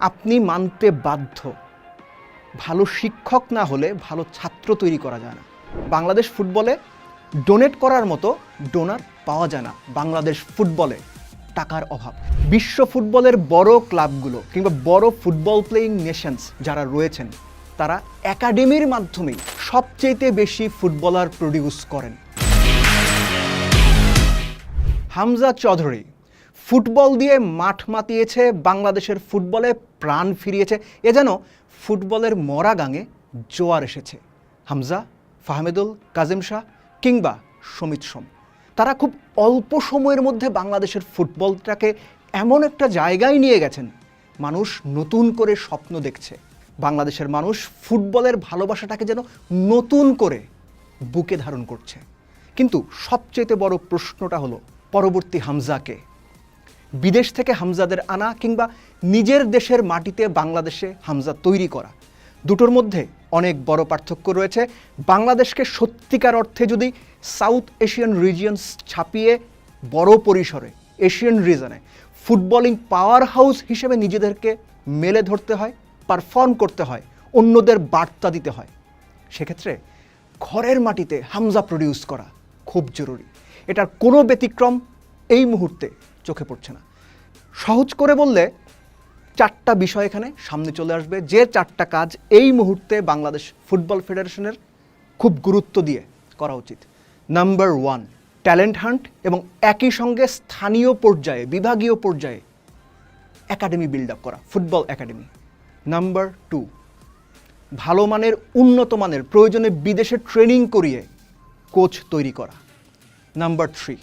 আপনি মানতে বাধ্য, ভালো শিক্ষক না হলে ভালো ছাত্র তৈরি করা যায় না। বাংলাদেশ ফুটবলে ডোনেট করার মতো ডোনার পাওয়া যায় না। বাংলাদেশ ফুটবলে টাকার অভাব। বিশ্ব ফুটবলের বড় ক্লাবগুলো কিংবা বড় ফুটবল প্লেয়িং নেশনস যারা রয়েছেন তারা একাডেমির মাধ্যমেই সবচেয়ে বেশি ফুটবলার প্রডিউস করেন। হামজা চৌধুরী ফুটবল দিয়ে মাঠ মাতিয়েছে, বাংলাদেশের ফুটবলে প্রাণ ফিরিয়েছে। এ যেন ফুটবলের মরা গাঙে জোয়ার এসেছে। হামজা, ফাহমেদুল, কাজিম শাহ কিংবা সমিত সোম, তারা খুব অল্প সময়ের মধ্যে বাংলাদেশের ফুটবলটাকে এমন একটা জায়গায় নিয়ে গেছেন, মানুষ নতুন করে স্বপ্ন দেখছে। বাংলাদেশের মানুষ ফুটবলের ভালোবাসাটাকে যেন নতুন করে বুকে ধারণ করছে। কিন্তু সবচেয়ে বড় প্রশ্নটা হলো, পরবর্তী হামজাকে বিদেশ থেকে হামজাদের আনা কিংবা নিজের দেশের মাটিতে বাংলাদেশে হামজা তৈরি করা, দুটোর মধ্যে অনেক বড় পার্থক্য রয়েছে। বাংলাদেশকে সত্যিকার অর্থে যদি সাউথ এশিয়ান রিজিয়ন্স ছাপিয়ে বড় পরিসরে এশিয়ান রিজনে ফুটবলিং পাওয়ার হাউস হিসেবে নিজেদেরকে মেলে ধরতে হয়, পারফর্ম করতে হয়, অন্যদের বার্তা দিতে হয়, সেক্ষেত্রে ঘরের মাটিতে হামজা প্রডিউস করা খুব জরুরি। এটার কোনো ব্যতিক্রম এই মুহূর্তে চোখে পড়ছে না। সহজ করে বললে চারটা বিষয় এখানে সামনে চলে আসবে, যে চারটা কাজ এই মুহূর্তে বাংলাদেশ ফুটবল ফেডারেশনের খুব গুরুত্ব দিয়ে করা উচিত। নাম্বার 1, ট্যালেন্ট হান্ট এবং একই সঙ্গে স্থানীয় পর্যায়ে, বিভাগীয় পর্যায়ে একাডেমি বিল্ড আপ করা, ফুটবল একাডেমি। নাম্বার 2, ভালো মানের, উন্নত মানের, প্রয়োজনে বিদেশে ট্রেনিং করিয়ে কোচ তৈরি করা। নাম্বার 3,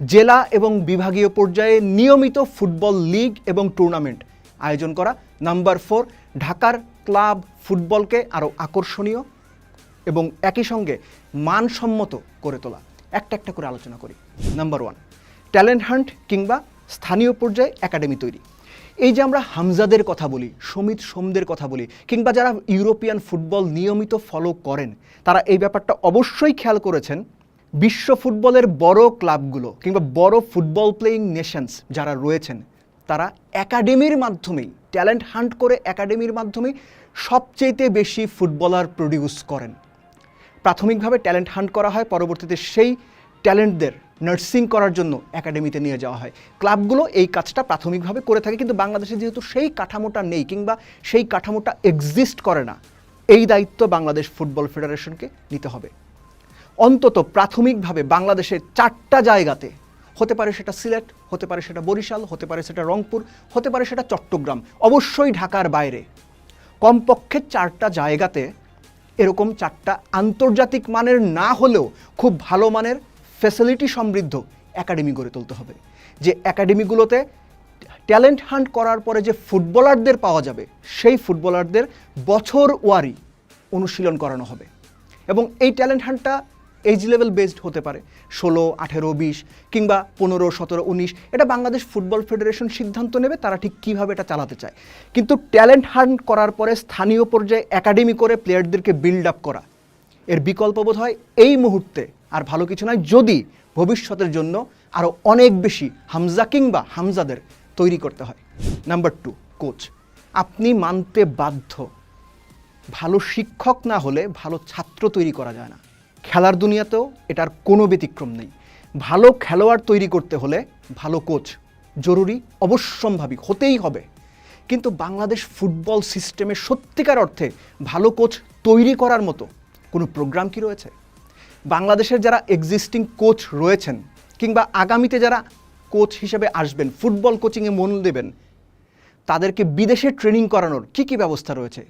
জেলা এবং বিভাগীয় পর্যায়ে নিয়মিত ফুটবল লিগ এবং টুর্নামেন্ট আয়োজন করা। নাম্বার 4, ঢাকার ক্লাব ফুটবলকে আরও আকর্ষণীয় এবং একই সঙ্গে মানসম্মত করে তোলা। একটা একটা করে আলোচনা করি। নাম্বার 1, ট্যালেন্ট হান্ট কিংবা স্থানীয় পর্যায়ে একাডেমি তৈরি। এই যে আমরা হামজাদের কথা বলি, সমিত সোমদের কথা বলি, কিংবা যারা ইউরোপিয়ান ফুটবল নিয়মিত ফলো করেন, তারা এই ব্যাপারটা অবশ্যই খেয়াল করেছেন। বিশ্ব ফুটবলের বড় ক্লাবগুলো কিংবা বড় ফুটবল প্লেয়িং নেশনস যারা রয়েছেন তারা একাডেমির মাধ্যমেই, ট্যালেন্ট হান্ট করে একাডেমির মাধ্যমেই সবচেয়ে বেশি ফুটবলার প্রডিউস করেন। প্রাথমিকভাবে ট্যালেন্ট হান্ট করা হয়, পরবর্তীতে সেই ট্যালেন্টদের নার্সিং করার জন্য একাডেমিতে নিয়ে যাওয়া হয়। ক্লাবগুলো এই কাজটা প্রাথমিকভাবে করে থাকে, কিন্তু বাংলাদেশে যেহেতু সেই কাঠামোটা নেই কিংবা সেই কাঠামোটা এক্সিস্ট করে না, এই দায়িত্ব বাংলাদেশ ফুটবল ফেডারেশনকে নিতে হবে। অন্তত প্রাথমিকভাবে বাংলাদেশের 4টা জায়গাতে, হতে পারে সেটা সিলেট, হতে পারে সেটা বরিশাল, হতে পারে সেটা রংপুর, হতে পারে সেটা চট্টগ্রাম, অবশ্যই ঢাকার বাইরে কমপক্ষে 4টা জায়গাতে এরকম 4টা আন্তর্জাতিক মানের না হলেও খুব ভালো মানের ফ্যাসিলিটি সমৃদ্ধ একাডেমি গড়ে তুলতে হবে। যে একাডেমিগুলোতে ট্যালেন্ট হান্ট করার পরে যে ফুটবলারদের পাওয়া যাবে, সেই ফুটবলারদের বছর ওয়ারি অনুশীলন করানো হবে। এবং এই ট্যালেন্ট হান্টটা এজ লেভেল বেসড হতে পারে, 16, 18, 20 কিংবা 15, 17, 19। এটা বাংলাদেশ ফুটবল ফেডারেশন সিদ্ধান্ত নেবে তারা ঠিক কীভাবে এটা চালাতে চায়। কিন্তু ট্যালেন্ট হান্ট করার পরে স্থানীয় পর্যায়ে একাডেমি করে প্লেয়ারদেরকে বিল্ড আপ করা, এর বিকল্প বোধ হয় এই মুহূর্তে আর ভালো কিছু নয়, যদি ভবিষ্যতের জন্য আরও অনেক বেশি হামজা কিংবা হামজাদের তৈরি করতে হয়। Number 2, coach. আপনি মানতে বাধ্য, ভালো শিক্ষক না হলে ভালো ছাত্র তৈরি করা যায় না। খেলার দুনিয়াতেও এটার কোনো ব্যতিক্রম নেই। ভালো খেলোয়াড় তৈরি করতে হলে ভালো কোচ জরুরি, অবশ্যম্ভাবী, হতেই হবে। কিন্তু বাংলাদেশ ফুটবল সিস্টেমে সত্যিকার অর্থে ভালো কোচ তৈরি করার মতো কোনো প্রোগ্রাম কি রয়েছে? বাংলাদেশের যারা এক্সিস্টিং কোচ রয়েছেন কিংবা আগামীতে যারা কোচ হিসেবে আসবেন, ফুটবল কোচিংয়ে মন দেবেন, তাদেরকে বিদেশে ট্রেনিং করানোর কী কী ব্যবস্থা রয়েছে?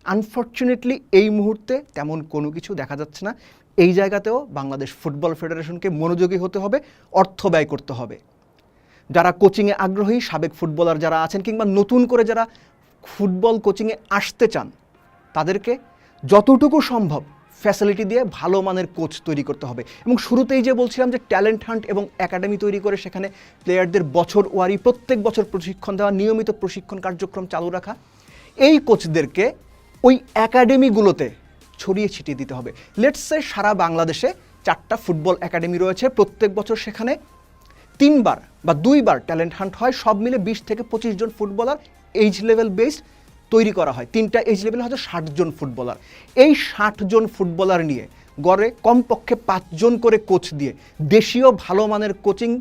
আনফর্চুনেটলি এই মুহূর্তে তেমন কোনো কিছু দেখা যাচ্ছে না। এই জায়গাতেও বাংলাদেশ ফুটবল ফেডারেশনকে মনোযোগী হতে হবে, অর্থ ব্যয় করতে হবে। যারা কোচিংয়ে আগ্রহী, সাবেক ফুটবলার যারা আছেন কিংবা নতুন করে যারা ফুটবল কোচিংয়ে আসতে চান, তাদেরকে যতটুকু সম্ভব ফ্যাসিলিটি দিয়ে ভালো মানের কোচ তৈরি করতে হবে। এবং শুরুতেই যে বলছিলাম যে ট্যালেন্ট হান্ট এবং একাডেমি তৈরি করে সেখানে প্লেয়ারদের বছর ওয়ারি, প্রত্যেক বছর প্রশিক্ষণ দেওয়া, নিয়মিত প্রশিক্ষণ কার্যক্রম চালু রাখা, এই কোচদেরকে ওই একাডেমিগুলোতে ছড়িয়ে ছিটিয়ে দিতে হবে। লেটস সে সারা বাংলাদেশে 4টা ফুটবল একাডেমি রয়েছে, প্রত্যেক বছর সেখানে 3বার বা 2বার ট্যালেন্ট হান্ট হয়, সব মিলে 20 থেকে 25 জন ফুটবলার এজ লেভেল বেসড তৈরি করা হয়, 3টা এজ লেভেল হয়তো 60 জন ফুটবলার। এই 60 জন ফুটবলার নিয়ে গড়ে কমপক্ষে 5 জন করে কোচ দিয়ে দেশীয় ভালো মানের কোচিং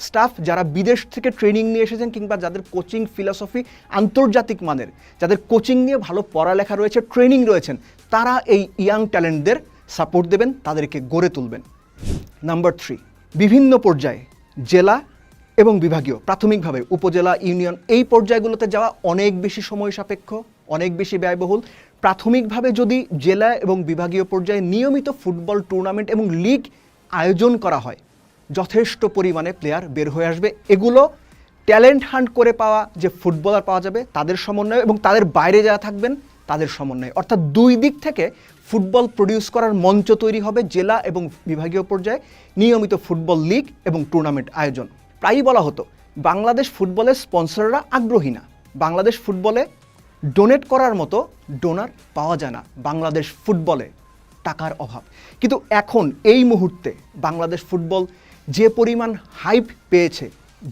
স্টাফ, যারা বিদেশ থেকে ট্রেনিং নিয়ে এসেছেন কিংবা যাদের কোচিং ফিলসফি আন্তর্জাতিক মানের, যাদের কোচিং নিয়ে ভালো পড়ালেখা রয়েছে, ট্রেনিং রয়েছেন, তারা এই ইয়াং ট্যালেন্টদের সাপোর্ট দেবেন, তাদেরকে গড়ে তুলবেন। নাম্বার 3, বিভিন্ন পর্যায়ে জেলা এবং বিভাগীয়, প্রাথমিকভাবে উপজেলা, ইউনিয়ন, এই পর্যায়গুলোতে যাওয়া অনেক বেশি সময় সাপেক্ষ, অনেক বেশি ব্যয়বহুল। প্রাথমিকভাবে যদি জেলা এবং বিভাগীয় পর্যায়ে নিয়মিত ফুটবল টুর্নামেন্ট এবং লিগ আয়োজন করা হয়, যথেষ্ট পরিমাণে প্লেয়ার বের হয়ে আসবে। এগুলো ট্যালেন্ট হান্ট করে পাওয়া যে ফুটবলার পাওয়া যাবে তাদের সমন্বয় এবং তাদের বাইরে যারা থাকবেন তাদের সমন্বয়, অর্থাৎ 2 দিক থেকে ফুটবল প্রডিউস করার মঞ্চ তৈরি হবে জেলা এবং বিভাগীয় পর্যায়ে নিয়মিত ফুটবল লিগ এবং টুর্নামেন্ট আয়োজন। প্রায়ই বলা হতো বাংলাদেশ ফুটবলের স্পন্সররা আগ্রহী না, বাংলাদেশ ফুটবলে ডোনেট করার মতো ডোনার পাওয়া যায় না, বাংলাদেশ ফুটবলে টাকার অভাব। কিন্তু এখন এই মুহূর্তে বাংলাদেশ ফুটবল যে পরিমাণ হাইপ পেয়েছে,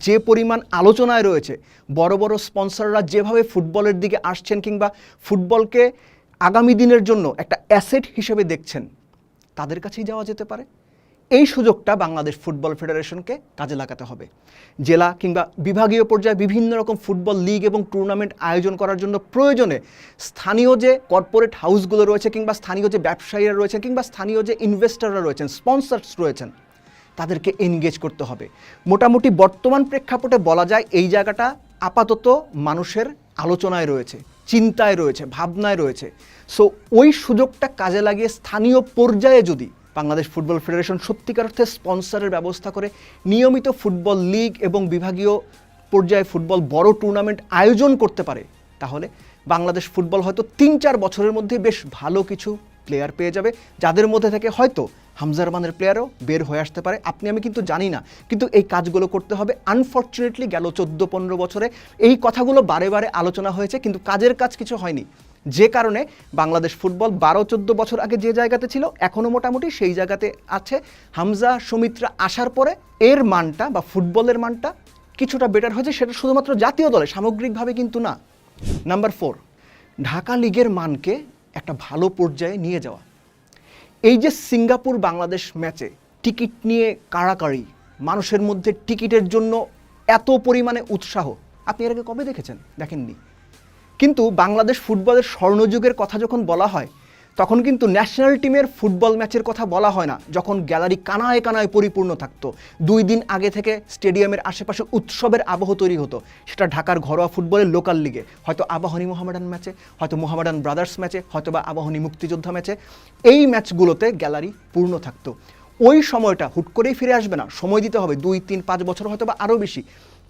যে পরিমাণ আলোচনায় রয়েছে, বড় বড় স্পন্সররা যেভাবে ফুটবলের দিকে আসছেন কিংবা ফুটবলকে আগামী দিনের জন্য একটা অ্যাসেট হিসেবে দেখছেন, তাদের কাছেই যাওয়া যেতে পারে। এই সুযোগটা বাংলাদেশ ফুটবল ফেডারেশনকে কাজে লাগাতে হবে। জেলা কিংবা বিভাগীয় পর্যায়ে বিভিন্ন রকম ফুটবল লিগ এবং টুর্নামেন্ট আয়োজন করার জন্য প্রয়োজনে স্থানীয় যে কর্পোরেট হাউসগুলো রয়েছে কিংবা স্থানীয় যে ব্যবসায়ীরা রয়েছেন কিংবা স্থানীয় যে ইনভেস্টররা রয়েছেন, স্পন্সর্স রয়েছেন, তাদেরকে এনগেজ করতে হবে। মোটামুটি বর্তমান প্রেক্ষাপটে বলা যায় এই জায়গাটা আপাতত মানুষের আলোচনায় রয়েছে, চিন্তায় রয়েছে, ভাবনায় রয়েছে। সো ওই সুযোগটা কাজে লাগিয়ে স্থানীয় পর্যায়ে যদি বাংলাদেশ ফুটবল ফেডারেশন সত্যিকার অর্থে স্পন্সরের ব্যবস্থা করে নিয়মিত ফুটবল লিগ এবং বিভাগীয় পর্যায়ে ফুটবল বড় টুর্নামেন্ট আয়োজন করতে পারে, তাহলে বাংলাদেশ ফুটবল হয়তো 3-4 বছরের মধ্যে বেশ ভালো কিছু প্লেয়ার পেয়ে যাবে, যাদের মধ্যে থেকে হয়তো হামজা আরমানের প্লেয়ারও বের হয়ে আসতে পারে। আপনি আমি কিন্তু জানি না, কিন্তু এই কাজগুলো করতে হবে। আনফর্চুনেটলি গেল 14-15 বছরে এই কথাগুলো বারে বারে আলোচনা হয়েছে, কিন্তু কাজের কাজ কিছু হয়নি, যে কারণে বাংলাদেশ ফুটবল 12-14 বছর আগে যে জায়গাতে ছিল এখনও মোটামুটি সেই জায়গাতে আছে। হামজা, সৌমিত্রা আসার পরে এর মানটা বা ফুটবলের মানটা কিছুটা বেটার হয়েছে, সেটা শুধুমাত্র জাতীয় দলে, সামগ্রিকভাবে কিন্তু না। নাম্বার 4, ঢাকা লিগের মানকে একটা ভালো পর্যায়ে নিয়ে যাওয়া। এই যে সিঙ্গাপুর বাংলাদেশ ম্যাচে টিকিট নিয়ে কাড়াকাড়ি, মানুষের মধ্যে টিকিটের জন্য এত পরিমাণে উৎসাহ, আপনি এর আগে কবে দেখেছেন? দেখেননি। কিন্তু বাংলাদেশ ফুটবলের স্বর্ণযুগের কথা যখন বলা হয় তখন কিন্তু ন্যাশনাল টিমের ফুটবল ম্যাচের কথা বলা হয় না, যখন গ্যালারি কানায় কানায় পরিপূর্ণ থাকতো, 2 দিন আগে থেকে স্টেডিয়ামের আশেপাশে উৎসবের আবহ তৈরি হতো। সেটা ঢাকার ঘরোয়া ফুটবলের লোকাল লিগে, হয়তো আবাহনী মোহামেডান ম্যাচে, হয়তো মোহামেডান ব্রাদার্স ম্যাচে, হয়তো বা আবাহনী মুক্তিযোদ্ধা ম্যাচে, এই ম্যাচগুলোতে গ্যালারি পূর্ণ থাকতো। ওই সময়টা হুট করেই ফিরে আসবে না, সময় দিতে হবে, 2-3-5 বছর হয়তো বা আরও বেশি।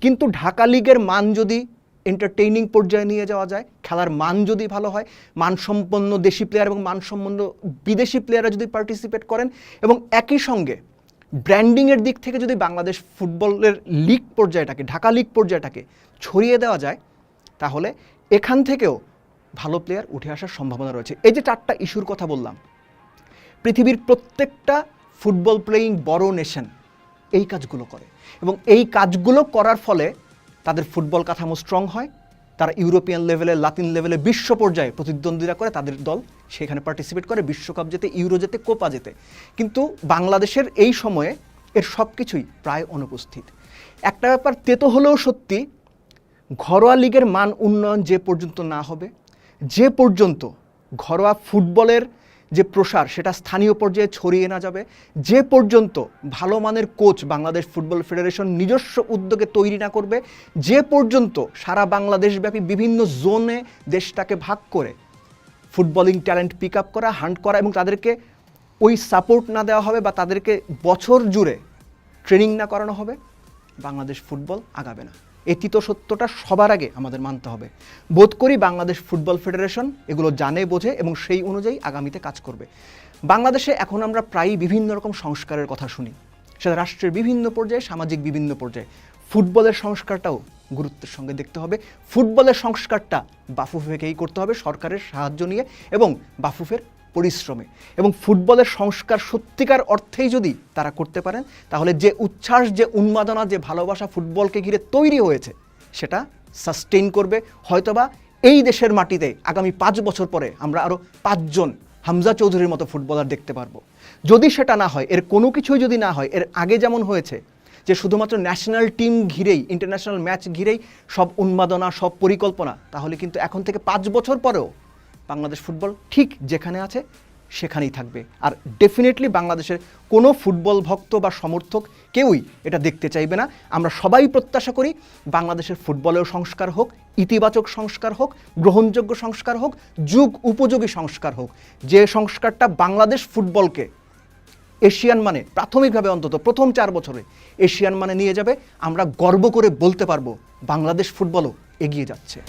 কিন্তু ঢাকা লিগের মান যদি এন্টারটেইনিং পর্যায়ে নিয়ে যাওয়া যায়, খেলার মান যদি ভালো হয়, মানসম্পন্ন দেশি প্লেয়ার এবং মানসম্পন্ন বিদেশি প্লেয়াররা যদি পার্টিসিপেট করেন এবং একই সঙ্গে ব্র্যান্ডিংয়ের দিক থেকে যদি বাংলাদেশ ফুটবলের লিগ পর্যায়টাকে, ঢাকা লিগ পর্যায়টাকে ছড়িয়ে দেওয়া যায়, তাহলে এখান থেকেও ভালো প্লেয়ার উঠে আসার সম্ভাবনা রয়েছে। এই যে 4টা ইস্যুর কথা বললাম, পৃথিবীর প্রত্যেকটা ফুটবল প্লেয়িং বড় নেশন এই কাজগুলো করে এবং এই কাজগুলো করার ফলে তাদের ফুটবল কাঠামো স্ট্রং হয়, তারা ইউরোপিয়ান লেভেলে, লাতিন লেভেলে, বিশ্ব পর্যায়ে প্রতিদ্বন্দ্বিতা করে, তাদের দল সেখানে পার্টিসিপেট করে, বিশ্বকাপ জেতে, ইউরো জেতে, কোপা জেতে। কিন্তু বাংলাদেশের এই সময়ে এর সব কিছুই প্রায় অনুপস্থিত। একটা ব্যাপার তেতো হলেও সত্যি, ঘরোয়া লিগের মান উন্নয়ন যে পর্যন্ত না হবে, যে পর্যন্ত ঘরোয়া ফুটবলের যে প্রসার সেটা স্থানীয় পর্যায়ে ছড়িয়ে না যাবে, যে পর্যন্ত ভালো মানের কোচ বাংলাদেশ ফুটবল ফেডারেশন নিজস্ব উদ্যোগে তৈরি না করবে, যে পর্যন্ত সারা বাংলাদেশব্যাপী বিভিন্ন জোনে দেশটাকে ভাগ করে ফুটবলিং ট্যালেন্ট পিক আপ করা, হান্ট করা এবং তাদেরকে ওই সাপোর্ট না দেওয়া হবে বা তাদেরকে বছর জুড়ে ট্রেনিং না করানো হবে, বাংলাদেশ ফুটবল আগাবে না। এটি তো সত্যটা সবার আগে আমাদের মানতে হবে। বোধ করি বাংলাদেশ ফুটবল ফেডারেশন এগুলো জানে, বোঝে এবং সেই অনুযায়ী আগামীতে কাজ করবে। বাংলাদেশে এখন আমরা প্রায়ই বিভিন্ন রকম সংস্কারের কথা শুনি, সেটা রাষ্ট্রের বিভিন্ন পর্যায়ে, সামাজিক বিভিন্ন পর্যায়ে। ফুটবলের সংস্কারটাও গুরুত্বের সঙ্গে দেখতে হবে। ফুটবলের সংস্কারটা বাফুফেকেই করতে হবে, সরকারের সাহায্য নিয়ে এবং বাফুফের পরিশ্রমে। এবং ফুটবলের সংস্কার সত্যিকার অর্থেই যদি তারা করতে পারেন, তাহলে যে উচ্ছ্বাস, যে উন্মাদনা, যে ভালোবাসা ফুটবলকে ঘিরে তৈরি হয়েছে, সেটা সাস্টেইন করবে। হয়তোবা এই দেশের মাটিতে আগামী 5 বছর পরে আমরা আরও 5 জন হামজা চৌধুরীর মতো ফুটবলার দেখতে পারবো। যদি সেটা না হয়, এর কোনো কিছুই যদি না হয়, এর আগে যেমন হয়েছে যে শুধুমাত্র ন্যাশনাল টিম ঘিরেই, ইন্টারন্যাশনাল ম্যাচ ঘিরেই সব উন্মাদনা, সব পরিকল্পনা, তাহলে কিন্তু এখন থেকে 5 বছর পরেও বাংলাদেশ ফুটবল ঠিক যেখানে আছে সেখানেই থাকবে। আর ডেফিনেটলি বাংলাদেশের কোনো ফুটবল ভক্ত বা সমর্থক কেউই এটা দেখতে চাইবে না। আমরা সবাই প্রত্যাশা করি বাংলাদেশের ফুটবলেও সংস্কার হোক, ইতিবাচক সংস্কার হোক, গ্রহণযোগ্য সংস্কার হোক, যুগ উপযোগী সংস্কার হোক, যে সংস্কারটা বাংলাদেশ ফুটবলকে এশিয়ান মানে, প্রাথমিকভাবে অন্তত প্রথম 4 বছরে এশিয়ান মানে নিয়ে যাবে। আমরা গর্ব করে বলতে পারবো বাংলাদেশ ফুটবলও এগিয়ে যাচ্ছে।